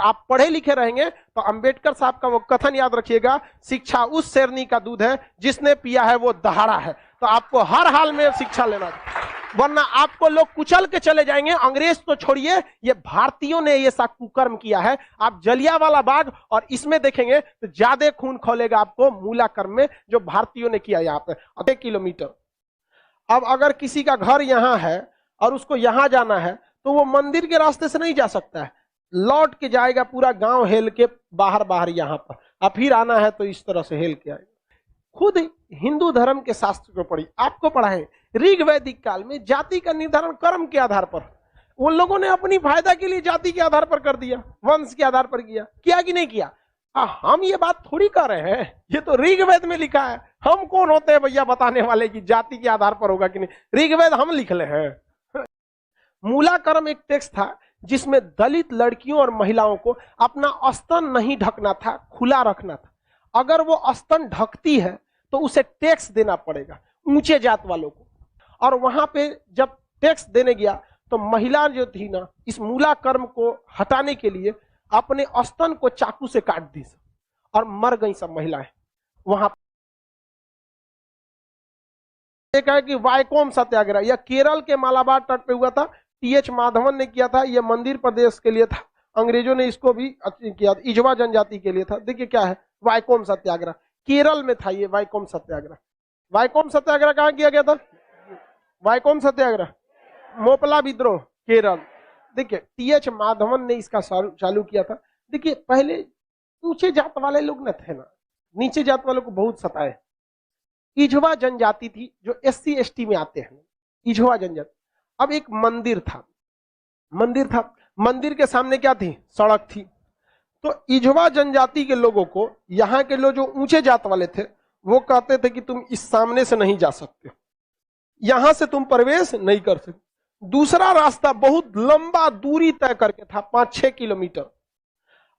आप पढ़े लिखे रहेंगे तो अंबेडकर साहब का वो कथन याद रखिएगा, शिक्षा उस शेरनी का दूध है जिसने पिया है वो दहाड़ा है। तो आपको हर हाल में शिक्षा लेना चाहिए, वरना आपको लोग कुचल के चले जाएंगे। अंग्रेज तो छोड़िए, ये भारतीयों ने ये सा कुकर्म किया है। आप जलियांवाला बाग और इसमें देखेंगे तो ज्यादा खून खौलेगा आपको मूला कर्म में, जो भारतीयों ने किया यहाँ पे 1 किलोमीटर। अब अगर किसी का घर यहाँ है और उसको यहाँ जाना है तो वो मंदिर के रास्ते से नहीं जा सकता है, लौट के जाएगा पूरा गांव हेल के बाहर बाहर यहाँ पर, और फिर आना है तो इस तरह से हेल के आएगा। खुद हिंदू धर्म के शास्त्र को पढ़ी, आपको पढ़ाएं ऋग वैदिक काल में जाति का निर्धारण कर्म के आधार पर, उन लोगों ने अपनी फायदा के लिए जाति के आधार पर कर दिया, वंश के आधार पर किया कि नहीं किया? हम ये बात थोड़ी कर रहे हैं, ये तो ऋग्वेद में लिखा है। हम कौन होते हैं भैया बताने वाले कि जाति के आधार पर होगा कि नहीं? ऋग्वेद हम लिख ले हैं। मूला कर्म एक टेक्स्ट था जिसमें दलित लड़कियों और महिलाओं को अपना स्तन नहीं ढकना था, खुला रखना था। अगर वो स्तन ढकती है तो उसे टैक्स देना पड़ेगा ऊंचे जात वालों को। और वहां पे जब टैक्स देने गया तो महिला जो थी ना, इस मूला कर्म को हटाने के लिए अपने स्तन को चाकू से काट दी और मर गई सब महिलाएं। वहां एक है कि वाइकोम सत्याग्रह, यह केरल के मालाबार तट पे हुआ था, टी.एच. माधवन ने किया था। यह मंदिर प्रदेश के लिए था, अंग्रेजों ने इसको भी किया, इजवा जनजाति के लिए था। देखिए क्या है, वाइकोम सत्याग्रह केरल में था। ये वाइकोम सत्याग्रह, वाइकोम सत्याग्रह कहां किया गया था? वाइकोम सत्याग्रह मोपला विद्रोह केरल। देखिए टी.एच. माधवन ने इसका चालू किया था। देखिए पहले ऊंचे जात वाले लोग न थे ना, नीचे जात वालों को बहुत सताए। इजवा जनजाति थी जो SC ST में आते हैं, इजवा जनजाति। अब एक मंदिर था, मंदिर के सामने क्या थी? सड़क थी। तो इजवा जनजाति के लोगों को, यहाँ के लोग जो ऊंचे जात वाले थे, वो कहते थे कि तुम इस सामने से नहीं जा सकते, यहां से तुम प्रवेश नहीं कर सकते। दूसरा रास्ता बहुत लंबा दूरी तय करके था, 5-6 किलोमीटर।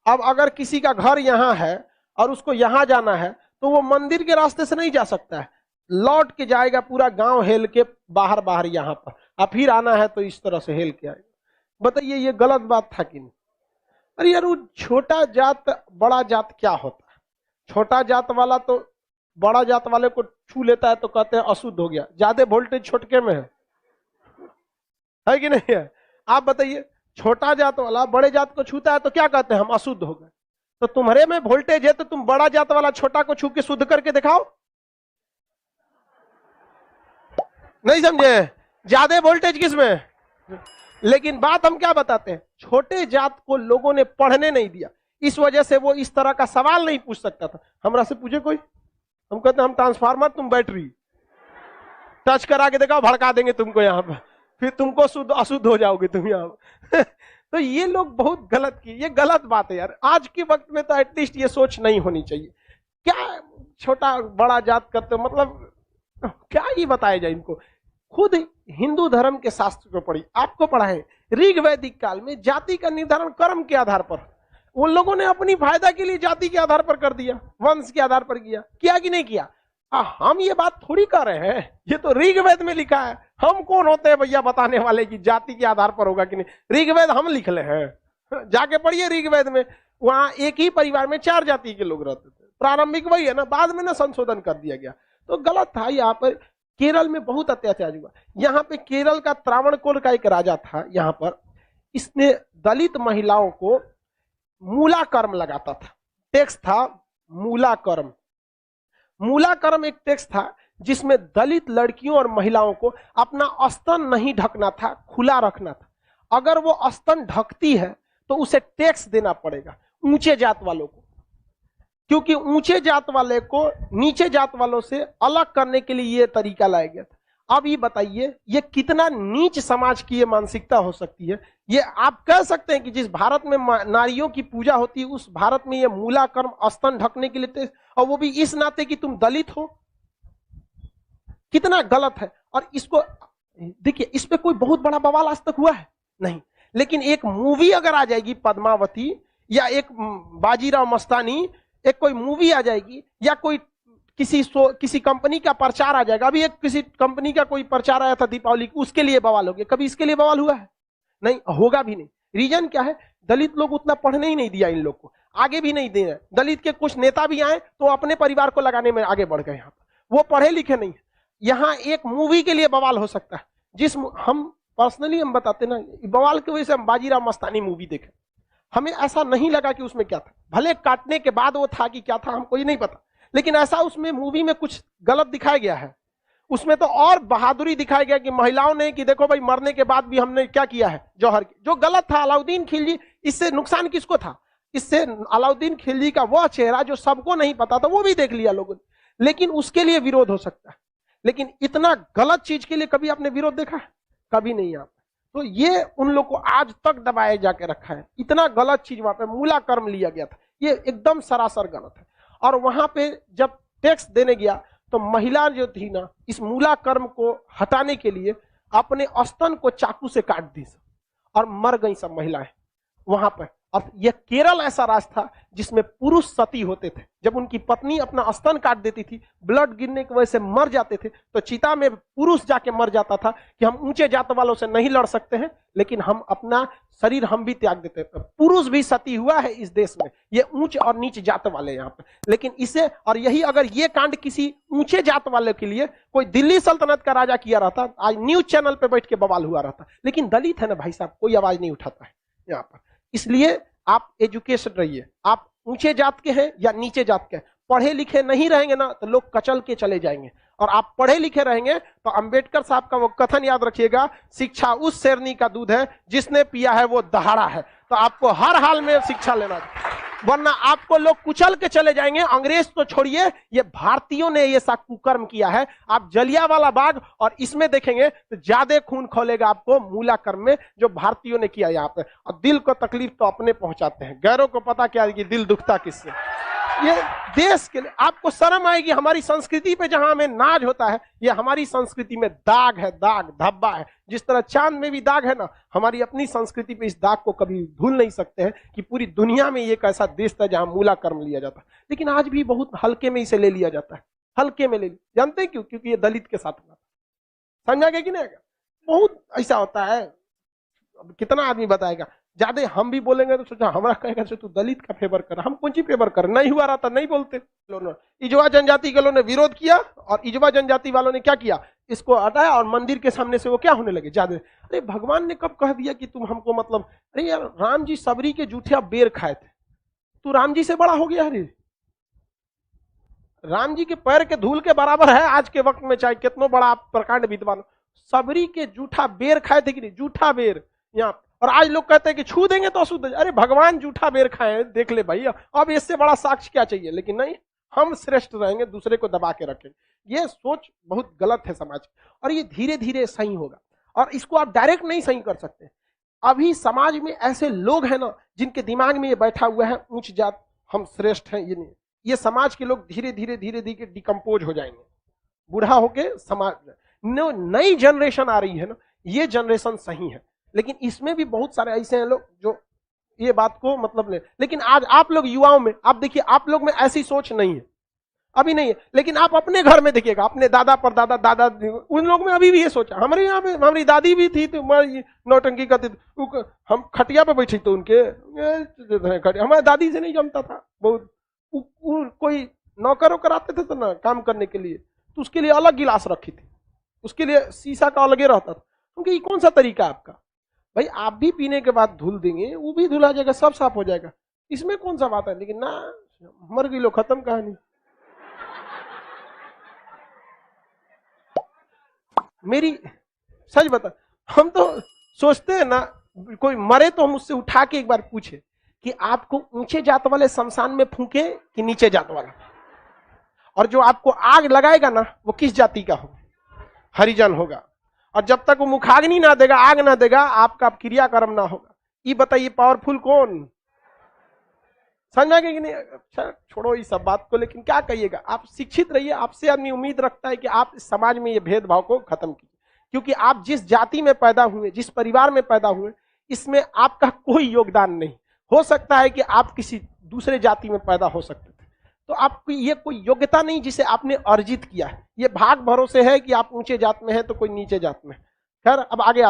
अब अगर किसी का घर यहाँ है और उसको यहाँ जाना है तो वो मंदिर के रास्ते से नहीं जा सकता है, लौट के जाएगा पूरा गांव हेल के बाहर बाहर यहाँ पर, और फिर आना है तो इस तरह से हेल के आएगा। बताइए ये गलत बात था कि नहीं? अरे यार, वो छोटा जात बड़ा जात क्या होता है? छोटा जात वाला तो बड़ा जात वाले को छू लेता है तो कहते हैं अशुद्ध हो गया, ज्यादा वोल्टेज छोटके में है कि नहीं है? आप बताइए, छोटा जात वाला बड़े जात को छूता है तो क्या कहते हैं? हम अशुद्ध हो गए। तो तुम्हारे में वोल्टेज है तो तुम बड़ा जात वाला छोटा को छू के शुद्ध करके दिखाओ। नहीं समझे? ज्यादा वोल्टेज किसमें? लेकिन बात हम क्या बताते हैं, छोटे जात को लोगों ने पढ़ने नहीं दिया, इस वजह से वो इस तरह का सवाल नहीं पूछ सकता था। हमरा से पूछे कोई, हम कहते हैं हम ट्रांसफार्मर, तुम बैटरी, टच करा के दिखाओ, भड़का देंगे तुमको यहाँ पर, फिर तुमको शुद्ध अशुद्ध हो जाओगे तुम यहाँ पर। तो ये लोग बहुत गलत किए, ये गलत बात है यार। आज के वक्त में तो एटलीस्ट ये सोच नहीं होनी चाहिए। क्या छोटा बड़ा जात करते, मतलब क्या ही बताया जाए इनको? खुद हिंदू धर्म के शास्त्र को पढ़ी, आपको पढ़ाएं ऋग वैदिक काल में जाति का निर्धारण कर्म के आधार पर, उन लोगों ने अपनी फायदा के लिए जाति के आधार पर कर दिया, वंश के आधार पर किया कि नहीं किया? हम ये बात थोड़ी कर रहे हैं, ये तो ऋग्वेद में लिखा है। हम कौन होते हैं भैया बताने वाले कि जाति के आधार पर होगा कि नहीं? ऋग्वेद हम लिख ले हैं, जाके पढ़िए ऋग्वेद में। वहां एक ही परिवार में 4 जाति के लोग रहते थे, प्रारंभिक वही है ना, बाद में ना संशोधन कर दिया गया, तो गलत था। यहाँ पर केरल में बहुत अत्याचार हुआ। यहाँ पे केरल का त्रावणकोर का एक राजा था, यहाँ पर इसने दलित महिलाओं को मूला कर्म लगाता था। टैक्स था मूला कर्म। मूला कर्म एक टैक्स था जिसमें दलित लड़कियों और महिलाओं को अपना स्तन नहीं ढकना था, खुला रखना था। अगर वो स्तन ढकती है तो उसे टैक्स देना पड़ेगा ऊंचे जात वालों को, क्योंकि ऊंचे जात वाले को नीचे जात वालों से अलग करने के लिए ये तरीका लाया गया था। अब ये बताइए ये कितना नीच समाज की ये मानसिकता हो सकती है? ये आप कह सकते हैं कि जिस भारत में नारियों की पूजा होती है उस भारत में ये मूला कर्म स्तन ढकने के लिए, और वो भी इस नाते कि तुम दलित हो, कितना गलत है। और इसको देखिए, इस पे कोई बहुत बड़ा बवाल आज तक हुआ है नहीं, लेकिन एक मूवी अगर आ जाएगी पद्मावती, या एक बाजीराव मस्तानी, एक कोई मूवी आ जाएगी, या कोई किसी कंपनी का प्रचार आ जाएगा। अभी एक किसी कंपनी का कोई प्रचार आया था दीपावली, उसके लिए बवाल हो गया। कभी इसके लिए बवाल हुआ है? नहीं, होगा भी नहीं। रीजन क्या है? दलित लोग उतना पढ़ने ही नहीं दिया इन लोग को, आगे भी नहीं दे रहे। दलित के कुछ नेता भी आए तो अपने परिवार को लगाने में आगे बढ़ गए। यहाँ पर वो पढ़े लिखे नहीं है। यहाँ एक मूवी के लिए बवाल हो सकता है, जिस हम पर्सनली हम बताते ना, बवाल की वजह से हम बाजीराव मस्तानी मूवी देखे, हमें ऐसा नहीं लगा कि उसमें क्या था। भले काटने के बाद वो था कि क्या था हमको ही नहीं पता, लेकिन ऐसा उसमें मूवी में कुछ गलत दिखाया गया है। उसमें तो और बहादुरी दिखाया गया कि महिलाओं ने, कि देखो भाई मरने के बाद भी हमने क्या किया है जौहर की, जो गलत था। अलाउद्दीन खिलजी, इससे नुकसान किसको था? इससे अलाउद्दीन खिलजी का वह चेहरा जो सबको नहीं पता था वो भी देख लिया लोगों ने, लेकिन उसके लिए विरोध हो सकता है। लेकिन इतना गलत चीज के लिए कभी आपने विरोध देखा है? कभी नहीं आता। तो ये उन लोग को आज तक दबाए जाके रखा है। इतना गलत चीज वहां पे मूला कर्म लिया गया था, ये एकदम सरासर गलत है। और वहां पे जब टैक्स देने गया तो महिला जो थी ना, इस मूला कर्म को हटाने के लिए अपने स्तन को चाकू से काट दी और मर गई सब महिलाएं वहां पर। और यह केरल ऐसा राज्य था जिसमें पुरुष सती होते थे। जब उनकी पत्नी अपना स्तन काट देती थी, ब्लड गिरने की वजह से मर जाते थे, तो चिता में पुरुष जाके मर जाता था कि हम ऊंचे जात वालों से नहीं लड़ सकते हैं, लेकिन हम अपना शरीर हम भी त्याग देते हैं। पुरुष भी सती हुआ है इस देश में, ये ऊंच और नीच जात वाले यहाँ पे। लेकिन इसे, और यही अगर ये कांड किसी ऊंचे जात वाले के लिए कोई दिल्ली सल्तनत का राजा किया रहता, आज न्यूज चैनल पे बैठ के बवाल हुआ रहता। लेकिन दलित है ना भाई साहब, कोई आवाज नहीं उठाता है यहाँ पर। इसलिए आप एजुकेशन रहिए, आप ऊंचे जात के हैं या नीचे जात के हैं, पढ़े लिखे नहीं रहेंगे ना तो लोग कचल के चले जाएंगे। और आप पढ़े लिखे रहेंगे तो अंबेडकर साहब का वो कथन याद रखिएगा, शिक्षा उस शेरनी का दूध है जिसने पिया है वो दहाड़ा है। तो आपको हर हाल में शिक्षा लेना चाहिए, वरना आपको लोग कुचल के चले जाएंगे। अंग्रेज तो छोड़िए, ये भारतीयों ने ये सा कुकर्म किया है। आप जलियांवाला बाग और इसमें देखेंगे तो ज्यादा खून खोलेगा आपको मूला कर्म में, जो भारतीयों ने किया यहाँ पे। और दिल को तकलीफ तो अपने पहुंचाते हैं, गैरों को पता क्या है कि दिल दुखता किससे। ये देश के लिए आपको शर्म आएगी। हमारी संस्कृति पे जहां हमें नाज होता है, ये हमारी संस्कृति में दाग है, दाग धब्बा है। जिस तरह चांद में भी दाग है ना, हमारी अपनी संस्कृति पे इस दाग को कभी भूल नहीं सकते हैं कि पूरी दुनिया में एक ऐसा देश था जहां मूला कर्म लिया जाता है। लेकिन आज भी बहुत हल्के में इसे ले लिया जाता है, हल्के में ले लिया। जानते हैं क्यों? क्योंकि ये दलित के साथ हुआ। समझा गया कि नहीं? बहुत ऐसा होता है। अब कितना आदमी बताएगा, ज्यादा हम भी बोलेंगे तो सोचा हमारा कहेगा तू दलित का फेवर कर। हम कौन सी फेवर कर? नहीं हुआ रहा था नहीं बोलते। इजवा जनजाति के लोगों ने विरोध किया और इजवा जनजाति वालों ने क्या किया, इसको हटाया और मंदिर के सामने से वो क्या होने लगे ज्यादा। अरे भगवान ने कब कह दिया कि तुम हमको, मतलब अरे यार राम जी सबरी के जूठे बेर खाए थे, तू राम जी से बड़ा हो गया। अरे राम जी के पैर के धूल के बराबर है आज के वक्त में, चाहे कितना बड़ा आप प्रकांड विद्वान। सबरी के जूठा बेर खाए थे कि नहीं? जूठा बेर यहाँ। और आज लोग कहते हैं कि छू देंगे तो अशुद्ध। अरे भगवान जूठा बेर खाए, देख ले भाई, अब इससे बड़ा साक्ष्य क्या चाहिए। लेकिन नहीं, हम श्रेष्ठ रहेंगे, दूसरे को दबा के रखेंगे। ये सोच बहुत गलत है समाज की, और ये धीरे धीरे सही होगा। और इसको आप डायरेक्ट नहीं सही कर सकते। अभी समाज में ऐसे लोग हैं ना जिनके दिमाग में ये बैठा हुआ है ऊंच जात हम श्रेष्ठ हैं। ये नहीं, ये समाज के लोग धीरे धीरे धीरे धीरे डिकम्पोज हो जाएंगे, बूढ़ा होके समाज। नई जनरेशन आ रही है ना, ये जनरेशन सही है। लेकिन इसमें भी बहुत सारे ऐसे हैं लोग जो ये बात को मतलब ले। लेकिन आज आप लोग युवाओं में आप देखिए, आप लोग में ऐसी सोच नहीं है, अभी नहीं है। लेकिन आप अपने घर में देखिएगा, अपने दादा परदादा, दादा, उन लोग में अभी भी ये सोचा। हमारे यहाँ पे हमारी दादी भी थी तो नौटंकी करती थी, हम खटिया पे बैठी तो उनके हमारे दादी से नहीं जमता था बहुत। कोई नौकर वोकर आते थे तो ना काम करने के लिए, तो उसके लिए अलग गिलास रखी थी, उसके लिए शीशा का अलगे रहता था। क्योंकि ये कौन सा तरीका आपका भाई? आप भी पीने के बाद धुल देंगे, वो भी धुला जाएगा, सब साफ हो जाएगा, इसमें कौन सा बात है। लेकिन ना, मर गई लो, खत्म कहानी। मेरी सच बता, हम तो सोचते हैं ना, कोई मरे तो हम उससे उठा के एक बार पूछे कि आपको ऊंचे जात वाले शमशान में फूके कि नीचे जात वाला, और जो आपको आग लगाएगा ना वो किस जाति का होगा? हरिजन होगा। और जब तक वो मुखाग्नि ना देगा, आग ना देगा, आपका क्रियाकर्म ना होगा। ये बताइए पावरफुल कौन? समझ गए कि नहीं? अच्छा छोड़ो इस सब बात को, लेकिन क्या कहिएगा, आप शिक्षित रहिए। आपसे आदमी उम्मीद रखता है कि आप इस समाज में ये भेदभाव को खत्म कीजिए। क्योंकि आप जिस जाति में पैदा हुए, जिस परिवार में पैदा हुए, इसमें आपका कोई योगदान नहीं। हो सकता है कि आप किसी दूसरे जाति में पैदा हो सकते थे, तो आपकी ये कोई योग्यता नहीं जिसे आपने अर्जित किया है। ये भाग भरोसे है कि आप ऊंचे जात में हैं तो कोई नीचे जात में। खैर अब आगे